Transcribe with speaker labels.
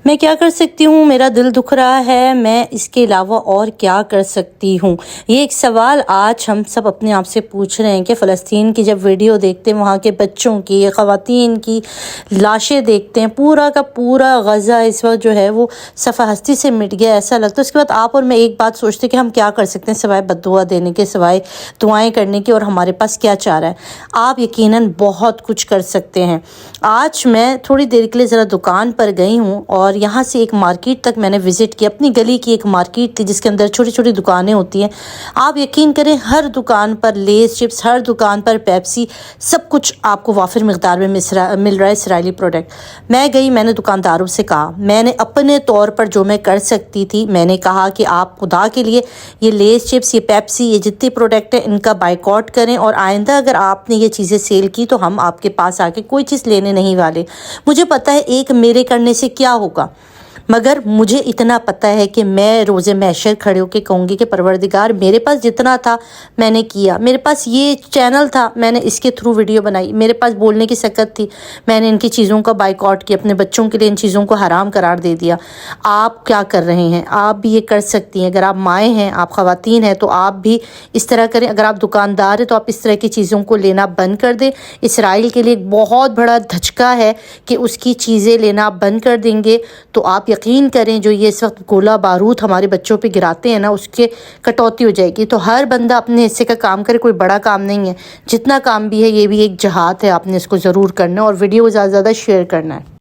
Speaker 1: میں کیا کر سکتی ہوں؟ میرا دل دکھ رہا ہے، میں اس کے علاوہ اور کیا کر سکتی ہوں؟ یہ ایک سوال آج ہم سب اپنے آپ سے پوچھ رہے ہیں کہ فلسطین کی جب ویڈیو دیکھتے ہیں، وہاں کے بچوں کی، خواتین کی لاشیں دیکھتے ہیں، پورا کا پورا غزہ اس وقت جو ہے وہ صفحہ ہستی سے مٹ گیا، ایسا لگتا ہے۔ اس کے بعد آپ اور میں ایک بات سوچتے کہ ہم کیا کر سکتے ہیں سوائے بد دعا دینے کے، سوائے دعائیں کرنے کے، اور ہمارے پاس کیا چارہ ہے؟ آپ یقیناً بہت کچھ کر سکتے ہیں۔ آج میں تھوڑی دیر کے لیے ذرا دکان پر گئی ہوں اور یہاں سے ایک مارکیٹ تک میں نے وزٹ کی۔ اپنی گلی کی ایک مارکیٹ تھی جس کے اندر چھوٹی چھوٹی دکانیں ہوتی ہیں۔ آپ یقین کریں ہر دکان پر لیز چپس، ہر دکان پر پیپسی، سب کچھ آپ کو وافر مقدار میں مل رہا ہے اسرائیلی پروڈکٹ۔ میں گئی، میں نے دکانداروں سے کہا، میں نے اپنے طور پر جو میں کر سکتی تھی، میں نے کہا کہ آپ خدا کے لیے یہ لیز چپس، یہ پیپسی، یہ جتنے پروڈکٹ ہیں ان کا بائیکاٹ کریں، اور آئندہ اگر آپ نے یہ چیزیں سیل کی تو ہم آپ کے پاس آ کے کوئی چیز لینے نہیں والے۔ مجھے پتہ ہے ایک میرے کرنے سے کیا ہوگا، مگر مجھے اتنا پتہ ہے کہ میں روز محشر کھڑے ہو کے کہوں گی کہ پروردگار میرے پاس جتنا تھا میں نے کیا، میرے پاس یہ چینل تھا میں نے اس کے تھرو ویڈیو بنائی، میرے پاس بولنے کی سکت تھی میں نے ان کی چیزوں کا بائیکاٹ کیا، اپنے بچوں کے لیے ان چیزوں کو حرام قرار دے دیا۔ آپ کیا کر رہے ہیں؟ آپ بھی یہ کر سکتی ہیں۔ اگر آپ مائیں ہیں، آپ خواتین ہیں تو آپ بھی اس طرح کریں۔ اگر آپ دکاندار ہیں تو آپ اس طرح کی چیزوں کو لینا بند کر دیں۔ اسرائیل کے لیے ایک بہت بڑا دھچکا ہے کہ اس کی چیزیں لینا بند کر دیں گے تو آپ یقین کریں جو یہ اس وقت گولہ بارود ہمارے بچوں پہ گراتے ہیں نا، اس کے کٹوتی ہو جائے گی۔ تو ہر بندہ اپنے حصے کا کام کرے، کوئی بڑا کام نہیں ہے، جتنا کام بھی ہے یہ بھی ایک جہاد ہے، آپ نے اس کو ضرور کرنا ہے اور ویڈیو زیادہ سے زیادہ شیئر کرنا ہے۔